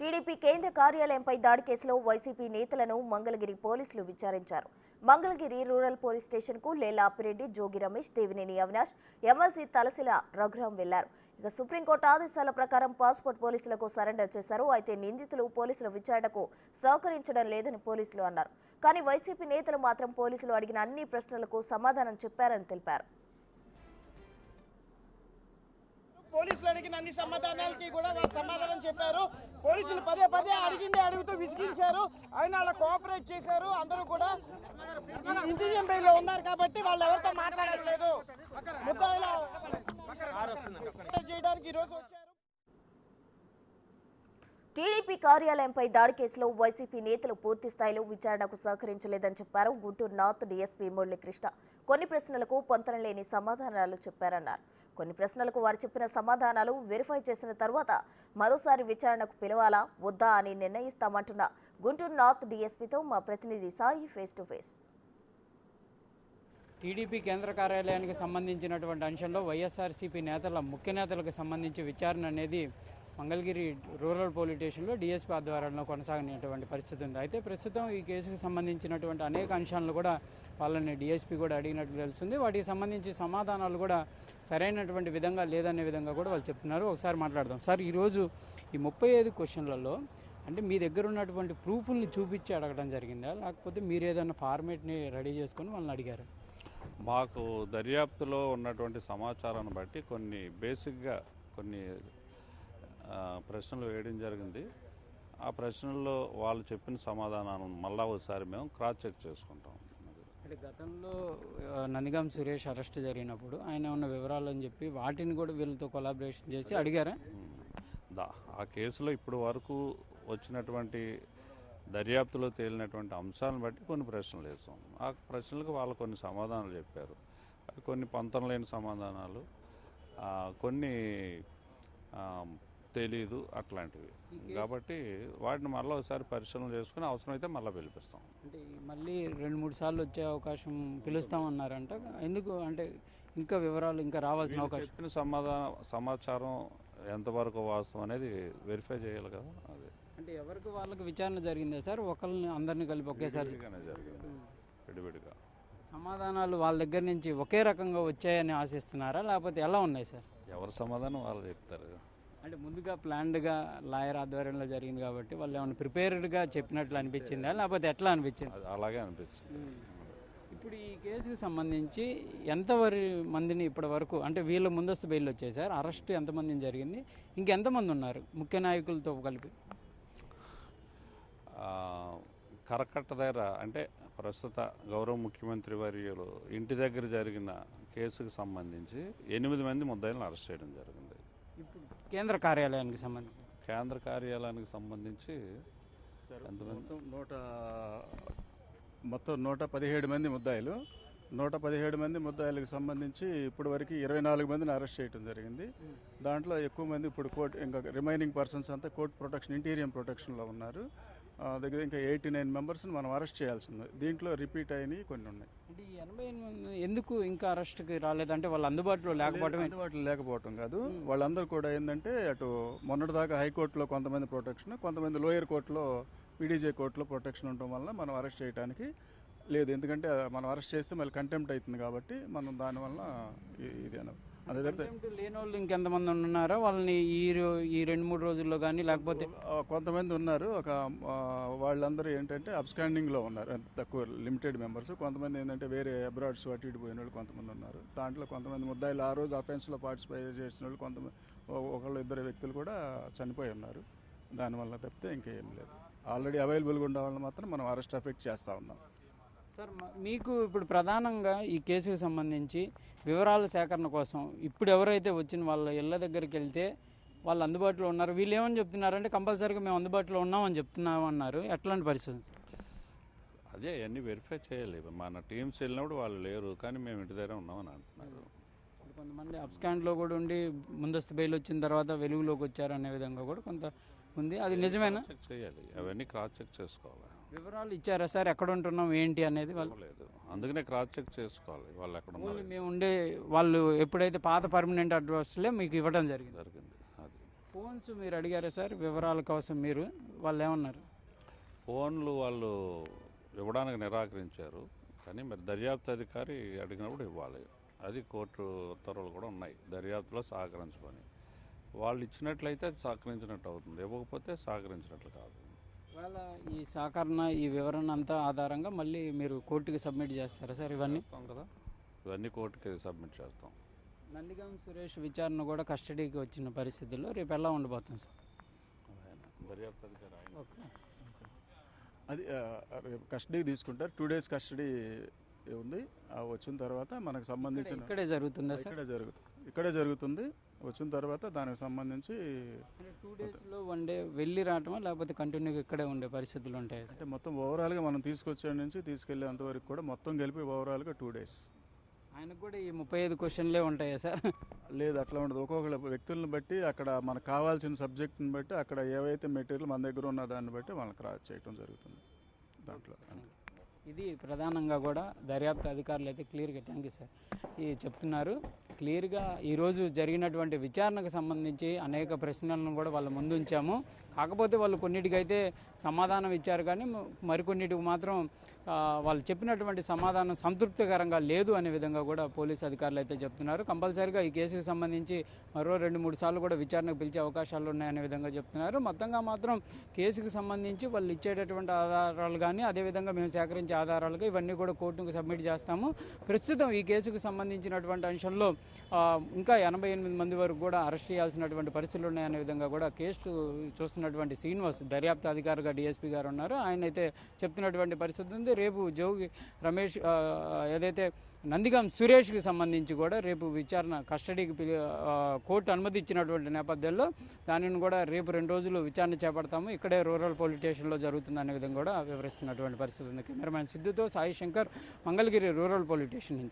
TDP కేంద్ర కార్యాలయంపై దాడి కేసులో వైసీపీ నేతలను మంగళగిరి పోలీసులు విచారించారు. మంగళగిరి రూరల్ పోలీస్ స్టేషన్కు లేలా అప్పిరెడ్డి, జోగి రమేష్, దేవినేని అవినాష్, ఎమ్మెల్సీ తలసిల రఘురాం వెళ్లారు. ఇక సుప్రీంకోర్టు ఆదేశాల ప్రకారం పాస్పోర్ట్ పోలీసులకు సరెండర్ చేశారు. అయితే నిందితులు పోలీసుల విచారణకు సహకరించడం లేదని పోలీసులు అన్నారు. కానీ వైసీపీ నేతలు మాత్రం పోలీసులు అడిగిన అన్ని ప్రశ్నలకు సమాధానం చెప్పారని తెలిపారు. పోలీసులు అడిగిన అన్ని సమాధానాలకి కూడా వాళ్ళు సమాధానం చెప్పారు. పోలీసులు పదే పదే అడుగుతూ విసిగించారు. అయినా అలా కోఆపరేట్ చేశారు. అందరూ కూడా ఇంటీరియం బెయిల్లో ఉన్నారు కాబట్టి వాళ్ళు ఎవరితో మాట్లాడలేదు. చేయడానికి ఈరోజు వచ్చారు. టీడీపీ కార్యాలయంపై దాడి కేసులో వైసీపీ నేతలు పూర్తి స్థాయిలో విచారణకు సహకరించలేదని చెప్పారు గుంటూరు నార్త్ డీఎస్పీ మురళీకృష్ణ. కొన్ని ప్రశ్నలకు పొంతన లేని సమాధానాలు చెప్పారన్నారు. కొన్ని ప్రశ్నలకు వారు చెప్పిన సమాధానాలు వెరిఫై చేసిన తర్వాత మరోసారి విచారణకు పిలవాలా వద్దా అని నిర్ణయిస్తామంటున్న గుంటూరు నార్త్ డీఎస్పీతో మా ప్రతినిధి Sai face to face. TDP కేంద్ర కార్యాలయానికి సంబంధించినటువంటి అంశంలో వైఎస్ఆర్సీపీ ముఖ్య నేతలకు సంబంధించి విచారణ అనేది మంగళగిరి రూరల్ పోలీస్ స్టేషన్లో డీఎస్పీ ఆధ్వర్యంలో కొనసాగినటువంటి పరిస్థితి ఉంది. అయితే ప్రస్తుతం ఈ కేసుకు సంబంధించినటువంటి అనేక అంశాలను కూడా వాళ్ళని డీఎస్పీ కూడా అడిగినట్లు తెలుస్తుంది. వాటికి సంబంధించి సమాధానాలు కూడా సరైనటువంటి విధంగా లేదనే విధంగా కూడా వాళ్ళు చెప్తున్నారు. ఒకసారి మాట్లాడదాం. సార్, ఈరోజు ఈ 35 క్వశ్చన్లలో అంటే మీ దగ్గర ఉన్నటువంటి ప్రూఫ్ని చూపించి అడగడం జరిగిందా, లేకపోతే మీరు ఏదైనా ఫార్మేట్ని రెడీ చేసుకొని వాళ్ళని అడిగారు? మాకు దర్యాప్తులో ఉన్నటువంటి సమాచారాన్ని బట్టి బేసిక్గా కొన్ని ప్రశ్నలు వేయడం జరిగింది. ఆ ప్రశ్నల్లో వాళ్ళు చెప్పిన సమాధానాలను మళ్ళా ఒకసారి మేము క్రాస్ చెక్ చేసుకుంటాం. అంటే గతంలో నందిగాం సురేష్ అరెస్ట్ జరిగినప్పుడు ఆయన ఉన్న వివరాలు అని చెప్పి వాటిని కూడా వీళ్ళతో కొలాబరేషన్ చేసి అడిగారా? ఆ కేసులో ఇప్పుడు వరకు వచ్చినటువంటి దర్యాప్తులో తేలినటువంటి అంశాలను బట్టి కొన్ని ప్రశ్నలు వేస్తాం. ఆ ప్రశ్నలకు వాళ్ళు కొన్ని సమాధానాలు చెప్పారు. అవి కొన్ని పొంతన లేని సమాధానాలు, కొన్ని తెలీదు, అట్లాంటివి. కాబట్టి వాటిని మళ్ళీ ఒకసారి పరిశీలన చేసుకుని అవసరమైతే మళ్ళీ పిలిపిస్తాం. అంటే మళ్ళీ 2-3 సార్లు వచ్చే అవకాశం పిలుస్తామన్నారంట. ఎందుకు అంటే ఇంకా వివరాలు ఇంకా రావాల్సిన అవకాశం? చెప్పిన సమాచారం ఎంతవరకు వాస్తవం అనేది వెరిఫై చేయాలి కదా. అది అంటే ఎవరికి వాళ్ళకి విచారణ జరిగిందా సార్? ఒకరిని అందరినీ కలిపి ఒకేసారి జరిగింది, విడివిడిగా. సమాధానాలు వాళ్ళ దగ్గర నుంచి ఒకే రకంగా వచ్చాయని ఆశిస్తున్నారా, లేకపోతే ఎలా ఉన్నాయి సార్? ఎవరి సమాధానం వాళ్ళు చెప్తారు. అంటే ముందుగా ప్లాన్డ్గా లాయర్ ఆధ్వర్యంలో జరిగింది కాబట్టి వాళ్ళు ఏమైనా ప్రిపేర్డ్గా చెప్పినట్లు అనిపించిందా, లేకపోతే ఎట్లా అనిపించింది? అలాగే అనిపించింది. ఇప్పుడు ఈ కేసుకు సంబంధించి మందిని ఇప్పటి వరకు అంటే వీళ్ళ ముందస్తు బెయిల్ వచ్చేసారు, అరెస్ట్ ఎంతమందిని జరిగింది, ఇంకెంతమంది ఉన్నారు ముఖ్య నాయకులతో కలిపి? కరకట్ట దగ్గర అంటే ప్రస్తుత గౌరవ ముఖ్యమంత్రి వర్యులు ఇంటి దగ్గర జరిగిన కేసుకు సంబంధించి 8 మంది ముద్దాయిలను అరెస్ట్ చేయడం జరిగింది. ఇప్పుడు కేంద్ర కార్యాలయానికి సంబంధించి మొత్తం 117 మంది ముద్దాయిలు. 117 మంది ముద్దాయిలకు సంబంధించి ఇప్పటి వరకు 24 మందిని అరెస్ట్ చేయడం జరిగింది. దాంట్లో ఎక్కువ మంది ఇప్పుడు ఇంకా రిమైనింగ్ పర్సన్స్ అంతా కోర్టు ప్రొటెక్షన్, ఇంటీరియం ప్రొటెక్షన్లో ఉన్నారు. దగ్గర ఇంకా 89 మెంబర్స్ని మనం అరెస్ట్ చేయాల్సి ఉంది. దీంట్లో రిపీట్ అయినవి కొన్ని ఉన్నాయి. అంటే 88 ఎందుకు ఇంకా అరెస్ట్కి రాలేదంటే వాళ్ళు అందుబాటులో లేకపోవటం కాదు, వాళ్ళందరూ కూడా ఏంటంటే అటు మొన్నటిదాకా హైకోర్టులో కొంతమంది ప్రొటెక్షన్, కొంతమంది లోయర్ కోర్టులో పీడీజే కోర్టులో ప్రొటెక్షన్ ఉండటం వల్ల మనం అరెస్ట్ చేయడానికి లేదు. ఎందుకంటే మనం అరెస్ట్ చేస్తే మళ్ళీ కంటెంప్ట్ అవుతుంది కాబట్టి మనం దానివల్ల ఇది అదే లేని వాళ్ళు ఇంకెంతమంది ఉన్నారో వాళ్ళని ఈ 2-3 రోజుల్లో కానీ లేకపోతే కొంతమంది ఉన్నారు. వాళ్ళందరూ ఏంటంటే అబ్స్కాండింగ్లో ఉన్నారు, తక్కువ లిమిటెడ్ మెంబర్స్. కొంతమంది ఏంటంటే వేరే అబ్రాడ్స్ అటు ఇటు పోయిన వాళ్ళు కొంతమంది ఉన్నారు. దాంట్లో కొంతమంది ముద్దాయిలు ఆ రోజు అఫెన్స్లో పార్టిసిపేట్ చేసిన వాళ్ళు కొంతమంది, ఒకళ్ళు 2 వ్యక్తులు కూడా చనిపోయి ఉన్నారు. దానివల్ల తప్పితే ఇంకేం లేదు. ఆల్రెడీ అవైలబుల్గా ఉన్న వాళ్ళని మాత్రం మనం అరెస్ట్ ఎఫెక్ట్ చేస్తూ ఉన్నాం. సార్, మీకు ఇప్పుడు ప్రధానంగా ఈ కేసుకు సంబంధించి వివరాల సేకరణ కోసం ఇప్పుడు ఎవరైతే వచ్చిన వాళ్ళ ఇళ్ళ దగ్గరికి వెళ్తే వాళ్ళు అందుబాటులో ఉన్నారు, వీళ్ళు ఏమని చెప్తున్నారంటే కంపల్సరీగా మేము అందుబాటులో ఉన్నామని చెప్తున్నామన్నారు. ఎట్లాంటి పరిస్థితి? అదే అన్నీ వెరిఫై చేయాలి. మన టీమ్స్ వెళ్ళినప్పుడు వాళ్ళు లేరు, కానీ మేము ఇంటి దగ్గర ఉన్నామని అంటున్నారు. కొంతమంది అబ్స్కాండ్లో కూడా ఉండి ముందస్తు బెయిల్ వచ్చిన తర్వాత వెలుగులోకి వచ్చారు అనే విధంగా కూడా కొంత ఉంది. అది నిజమేనా? చెక్ చేయాలి, అవన్నీ క్రాస్ చెక్ చేసుకోవాలి. వివరాలు ఇచ్చారా సార్, ఎక్కడ ఉంటున్నాం ఏంటి అనేది? వాళ్ళు లేదు, అందుకనే క్రాస్ చెక్ చేసుకోవాలి వాళ్ళు ఎక్కడ ఉన్నారు. మేము ఉండే వాళ్ళు ఎప్పుడైతే పాత పర్మనెంట్ అడ్రస్లే మీకు ఇవ్వడం జరిగింది. అది ఫోన్ ఫోన్స్ మీరు అడిగారా సార్ వివరాల కోసం? మీరు వాళ్ళు ఏమన్నారు? ఫోన్లు వాళ్ళు ఇవ్వడానికి నిరాకరించారు, కానీ మరి దర్యాప్తు అధికారి అడిగినప్పుడు ఇవ్వాలి. అది కోర్టు ఉత్తర్వులు కూడా ఉన్నాయి, దర్యాప్తులో సహకరించమని. వాళ్ళు ఇచ్చినట్లయితే అది సహకరించినట్టు అవుతుంది, ఇవ్వకపోతే సహకరించినట్లు కాదు. వాళ్ళ ఈ సహకరణ ఈ వివరణ అంతా ఆధారంగా మళ్ళీ మీరు కోర్టుకి సబ్మిట్ చేస్తారా సార్ ఇవన్నీ? చేస్తాం కదా, ఇవన్నీ కోర్టుకి సబ్మిట్ చేస్తాం. నందిగం సురేష్ విచారణ కూడా కస్టడీకి వచ్చిన పరిస్థితుల్లో రేపు ఎలా ఉండబోతుంది సార్? దర్యాప్తు అధికారి ఆయన. ఓకే. అది రేపు కస్టడీకి తీసుకుంటారు. 2 days కస్టడీ ఉంది. వచ్చిన తర్వాత మనకు సంబంధించిన ఇక్కడే జరుగుతుందా సార్? ఇక్కడే జరుగుతుంది. వచ్చిన తర్వాత దానికి సంబంధించి 2 daysలో 1 day వెళ్ళి రావటమా లేకపోతే కంటిన్యూగా ఇక్కడే ఉండే పరిస్థితులు ఉంటాయి? అంటే మొత్తం ఓవరాల్గా మనం తీసుకొచ్చే నుంచి తీసుకెళ్లేంత వరకు కూడా మొత్తం కలిపి ఓవరాల్గా 2 days. ఆయనకు కూడా ఈ 35 క్వశ్చన్లే ఉంటాయా సార్? లేదు, అట్లా ఉండదు. ఒక్కొక్క వ్యక్తులను బట్టి అక్కడ మనకు కావాల్సిన సబ్జెక్ట్ని బట్టి అక్కడ ఏవైతే మెటీరియల్ మన దగ్గర ఉన్న దాన్ని బట్టి వాళ్ళకి క్రాస్ చేయడం జరుగుతుంది దాంట్లో. ఇది ప్రధానంగా కూడా దర్యాప్తు అధికారులు అయితే క్లియర్గా థ్యాంక్ యూ సార్ ఈ చెప్తున్నారు. క్లియర్గా ఈరోజు జరిగినటువంటి విచారణకు సంబంధించి అనేక ప్రశ్నలను కూడా వాళ్ళ ముందు ఉంచాము. కాకపోతే వాళ్ళు కొన్నిటికైతే సమాధానం ఇచ్చారు, కానీ మరికొన్నిటికి మాత్రం వాళ్ళు చెప్పినటువంటి సమాధానం సంతృప్తికరంగా లేదు అనే విధంగా కూడా పోలీసు అధికారులు అయితే చెప్తున్నారు. కంపల్సరీగా ఈ కేసుకు సంబంధించి మరో 2-3 సార్లు కూడా విచారణకు పిలిచే అవకాశాలు ఉన్నాయనే విధంగా చెప్తున్నారు. మొత్తంగా మాత్రం కేసుకు సంబంధించి వాళ్ళు ఇచ్చేటటువంటి ఆధారాలు కానీ అదేవిధంగా మేము సేకరించే ఆధారాలుగా ఇవన్నీ కూడా కోర్టుకు సబ్మిట్ చేస్తాము. ప్రస్తుతం ఈ కేసుకు సంబంధించినటువంటి అంశంలో ఇంకా 88 మంది వరకు కూడా అరెస్ట్ చేయాల్సినటువంటి పరిస్థితులు ఉన్నాయనే విధంగా కూడా కేసు చూస్తున్నటువంటి శ్రీనివాస్ దర్యాప్తు అధికారిగా డిఎస్పీ గారు ఉన్నారు. ఆయన అయితే చెప్తున్నటువంటి పరిస్థితి ఉంది. రేపు జోగి రమేష్ ఏదైతే నందిగం సురేష్కి సంబంధించి కూడా రేపు విచారణ కస్టడీకి కోర్టు అనుమతి ఇచ్చినటువంటి నేపథ్యంలో దానిని కూడా రేపు 2 రోజులు విచారణ చేపడతాము. ఇక్కడే రూరల్ పోలీస్ స్టేషన్లో జరుగుతుందనే విధంగా కూడా వివరిస్తున్నటువంటి పరిస్థితి ఉంది. కెమెరామ్యాన్ సిద్ధుతో Sai Shankar, Mangalagiri rural police station నుంచి.